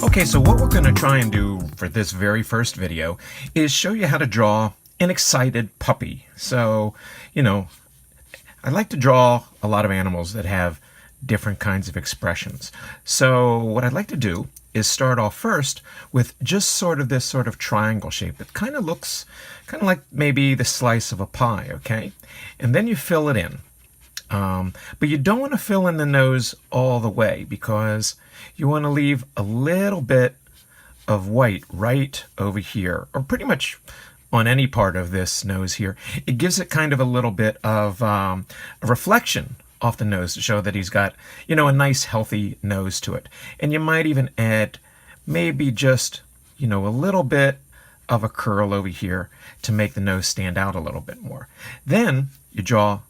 Okay, so what we're going to try and do for this very first video is show you how to draw an excited puppy. So, I like to draw a lot of animals that have different kinds of expressions. So what I'd like to do is start off first with just sort of this sort of triangle shape. It kind of looks kind of like maybe the slice of a pie, okay? And then you fill it in. But you don't want to fill in the nose all the way because you want to leave a little bit of white right over here, or pretty much on any part of this nose here. It gives it kind of a little bit of a reflection off the nose to show that he's got, a nice healthy nose to it. And you might even add maybe just, a little bit of a curl over here to make the nose stand out a little bit more. Then you draw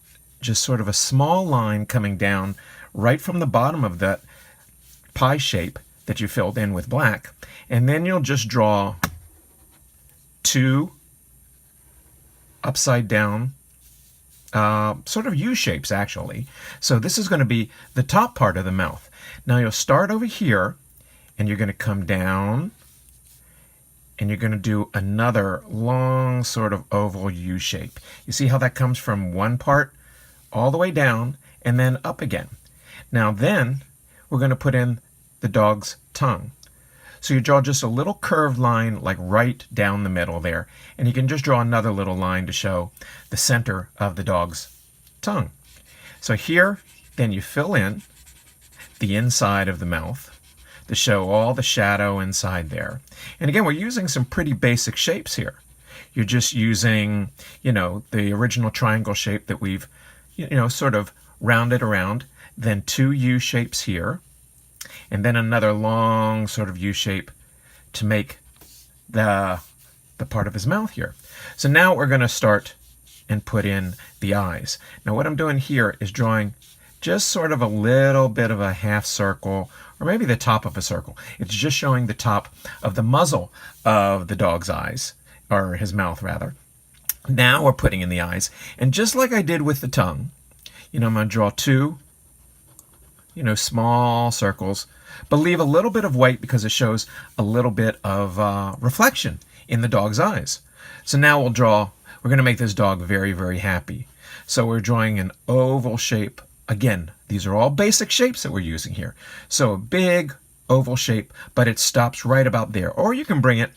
just sort of a small line coming down right from the bottom of that pie shape that you filled in with black, and then you'll just draw two upside down sort of U shapes actually. So this is going to be the top part of the mouth. Now you'll start over here and you're going to come down and you're going to do another long sort of oval U shape. You see how that comes from one part all the way down and then up again. Now then we're going to put in the dog's tongue. So you draw just a little curved line like right down the middle there, and you can just draw another little line to show the center of the dog's tongue. So here then you fill in the inside of the mouth to show all the shadow inside there. And again, we're using some pretty basic shapes here. You're just using, the original triangle shape that we've sort of rounded around, then two U shapes here, and then another long sort of U shape to make the part of his mouth here. So now we're going to start and put in the eyes. Now what I'm doing here is drawing just sort of a little bit of a half circle, or maybe the top of a circle. It's just showing the top of the muzzle of the dog's eyes, or his mouth rather. Now we're putting in the eyes, and just like I did with the tongue, I'm going to draw two small circles, but leave a little bit of white because it shows a little bit of reflection in the dog's eyes. So now we're going to make this dog very, very happy. So we're drawing an oval shape. Again, these are all basic shapes that we're using here. So a big oval shape, but it stops right about there. Or you can bring it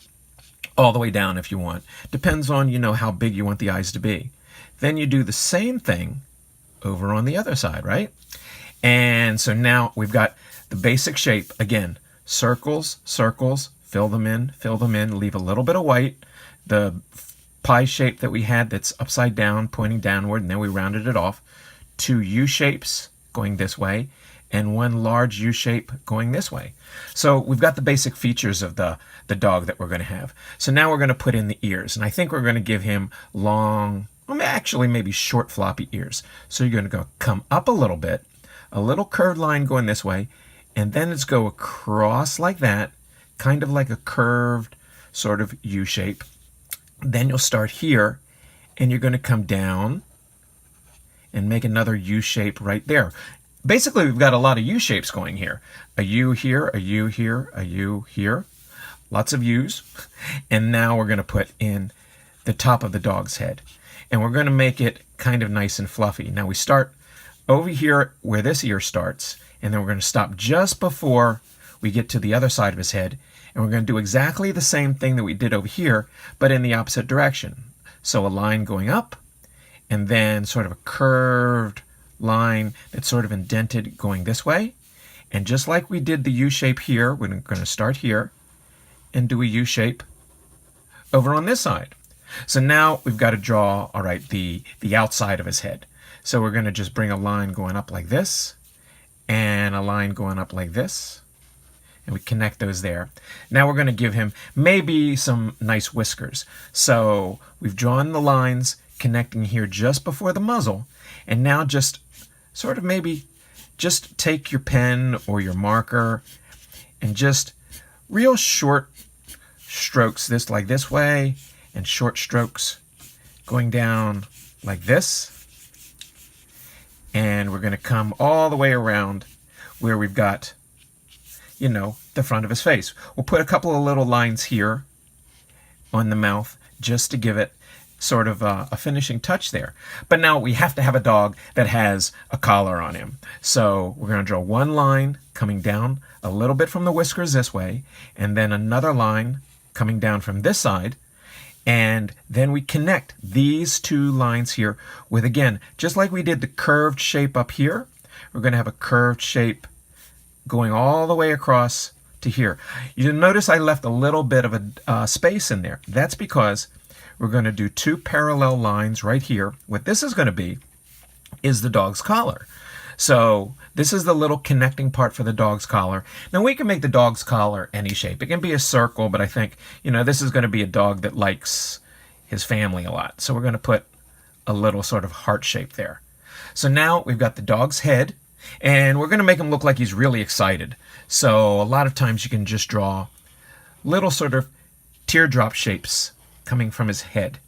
all the way down if you want. Depends on, how big you want the eyes to be. Then you do the same thing over on the other side, right? And so now we've got the basic shape. Again, circles, circles, fill them in, leave a little bit of white. The pie shape that we had that's upside down, pointing downward, and then we rounded it off. Two U shapes going this way, and one large U shape going this way. So we've got the basic features of the dog that we're going to have. So now we're going to put in the ears, and I think we're going to give him long, actually maybe short floppy ears. So you're going to come up a little bit, a little curved line going this way, and then it's go across like that, kind of like a curved sort of U shape. Then you'll start here, and you're going to come down and make another U shape right there. Basically, we've got a lot of U shapes going here. A U here, a U here, a U here. Lots of U's. And now we're going to put in the top of the dog's head. And we're going to make it kind of nice and fluffy. Now we start over here where this ear starts, and then we're going to stop just before we get to the other side of his head, and we're going to do exactly the same thing that we did over here, but in the opposite direction. So a line going up, and then sort of a curved line that's sort of indented going this way. And just like we did the U shape here, we're going to start here and do a U shape over on this side. So now we've got to draw, all right, the outside of his head. So we're going to just bring a line going up like this and a line going up like this. And we connect those there. Now we're going to give him maybe some nice whiskers. So we've drawn the lines connecting here just before the muzzle. And now just sort of maybe just take your pen or your marker and just real short strokes this like this way, and short strokes going down like this. And we're going to come all the way around where we've got, the front of his face. We'll put a couple of little lines here on the mouth just to give it sort of a finishing touch there. But now we have to have a dog that has a collar on him. So we're going to draw one line coming down a little bit from the whiskers this way, and then another line coming down from this side. And then we connect these two lines here with, again, just like we did the curved shape up here, we're going to have a curved shape going all the way across to here. You'll notice I left a little bit of a space in there. That's because we're going to do two parallel lines right here. What this is going to be is the dog's collar. So this is the little connecting part for the dog's collar. Now we can make the dog's collar any shape. It can be a circle, but I think, this is going to be a dog that likes his family a lot. So we're going to put a little sort of heart shape there. So now we've got the dog's head, and we're going to make him look like he's really excited. So a lot of times you can just draw little sort of teardrop shapes coming from his head.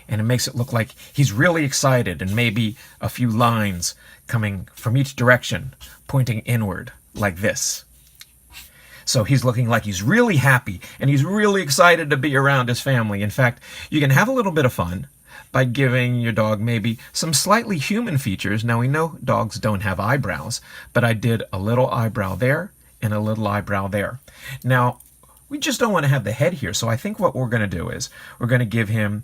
And it makes it look like he's really excited, and maybe a few lines coming from each direction, pointing inward, like this. So he's looking like he's really happy, and he's really excited to be around his family. In fact, you can have a little bit of fun by giving your dog maybe some slightly human features. Now we know dogs don't have eyebrows, but I did a little eyebrow there and a little eyebrow there. Now, we just don't want to have the head here, so I think what we're going to do is we're going to give him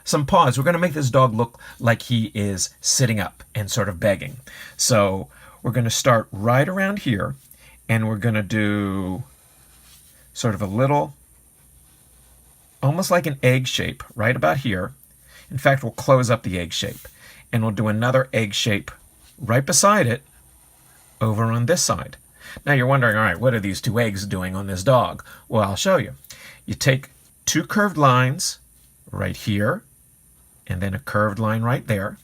some paws. We're going to make this dog look like he is sitting up and sort of begging. So we're going to start right around here, and we're going to do sort of a little, almost like an egg shape right about here. In fact, we'll close up the egg shape, and we'll do another egg shape right beside it over on this side. Now you're wondering, all right, what are these two eggs doing on this dog? Well, I'll show you. You take two curved lines right here, and then a curved line right there,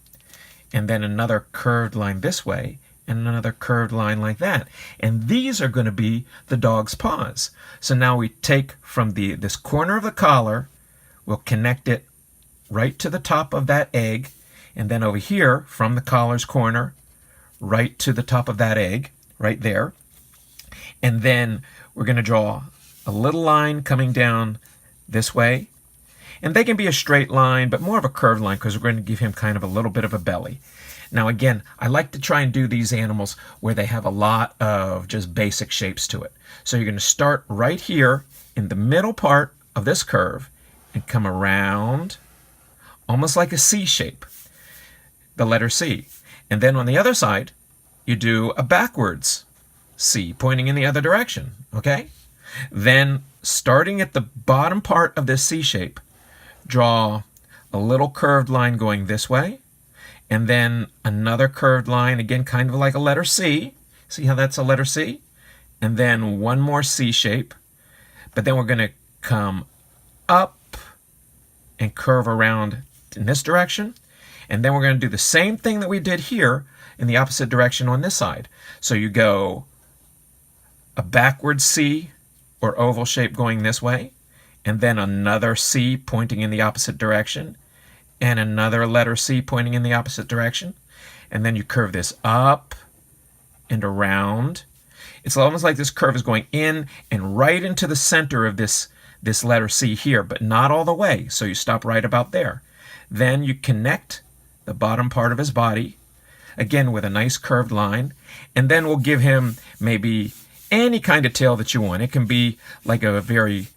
and then another curved line this way, and another curved line like that. And these are going to be the dog's paws. So now we take from this corner of the collar, we'll connect it right to the top of that egg, and then over here from the collar's corner, right to the top of that egg, right there. And then we're going to draw a little line coming down this way. And they can be a straight line, but more of a curved line, because we're going to give him kind of a little bit of a belly. Now again, I like to try and do these animals where they have a lot of just basic shapes to it. So you're going to start right here in the middle part of this curve and come around almost like a C shape, the letter C. And then on the other side, you do a backwards C, pointing in the other direction, okay? Then, starting at the bottom part of this C shape, draw a little curved line going this way, and then another curved line, again, kind of like a letter C. See how that's a letter C? And then one more C shape, but then we're going to come up and curve around in this direction, and then we're going to do the same thing that we did here in the opposite direction on this side. So you go a backward C or oval shape going this way, and then another C pointing in the opposite direction, and another letter C pointing in the opposite direction, and then you curve this up and around. It's almost like this curve is going in and right into the center of this letter C here, but not all the way, so you stop right about there. Then you connect the bottom part of his body, again with a nice curved line, and then we'll give him maybe any kind of tail that you want. It can be like a very,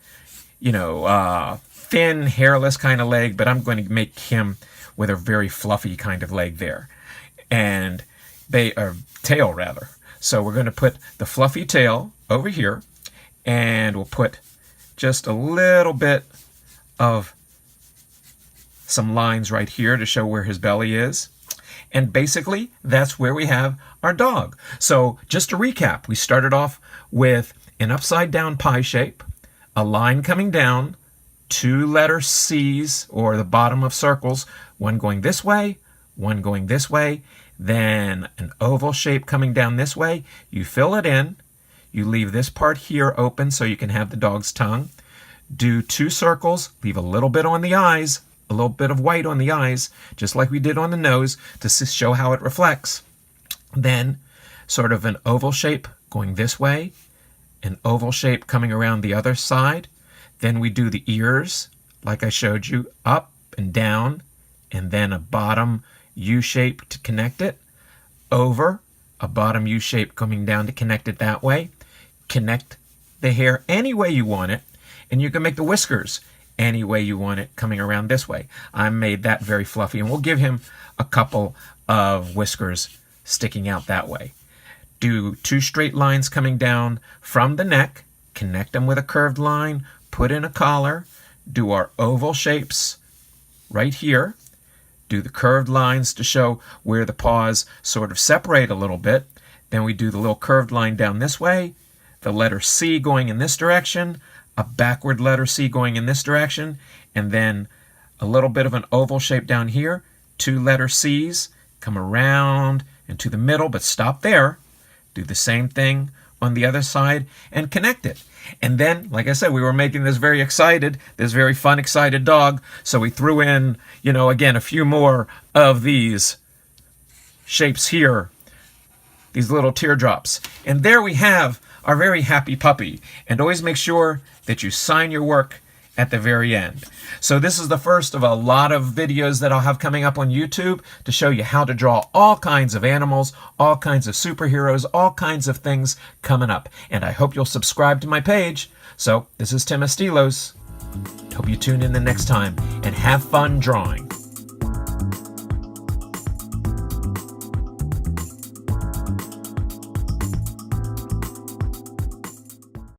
thin, hairless kind of leg, but I'm going to make him with a very fluffy kind of leg there. And tail rather. So we're going to put the fluffy tail over here, and we'll put just a little bit of some lines right here to show where his belly is. And basically, that's where we have our dog. So just to recap, we started off with an upside down pie shape, a line coming down, two letter C's, or the bottom of circles, one going this way, one going this way, then an oval shape coming down this way. You fill it in. You leave this part here open so you can have the dog's tongue. Do two circles, leave a little bit on the eyes, a little bit of white on the eyes, just like we did on the nose, to show how it reflects. Then sort of an oval shape going this way, an oval shape coming around the other side. Then we do the ears, like I showed you, up and down, and then a bottom U shape to connect it, over, a bottom U shape coming down to connect it that way. Connect the hair any way you want it, and you can make the whiskers any way you want it coming around this way. I made that very fluffy, and we'll give him a couple of whiskers sticking out that way. Do 2 straight lines coming down from the neck, connect them with a curved line, put in a collar, do our oval shapes right here, do the curved lines to show where the paws sort of separate a little bit. Then we do the little curved line down this way, the letter C going in this direction, a backward letter C going in this direction, and then a little bit of an oval shape down here, 2 letter C's, come around into the middle, but stop there. Do the same thing on the other side and connect it. And then, like I said, we were making this very fun, excited dog, so we threw in, again, a few more of these shapes here, these little teardrops. And there we have our very happy puppy. And always make sure that you sign your work at the very end. So this is the first of a lot of videos that I'll have coming up on YouTube to show you how to draw all kinds of animals, all kinds of superheroes, all kinds of things coming up. And I hope you'll subscribe to my page. So this is Tim Estiloz. Hope you tune in the next time and have fun drawing.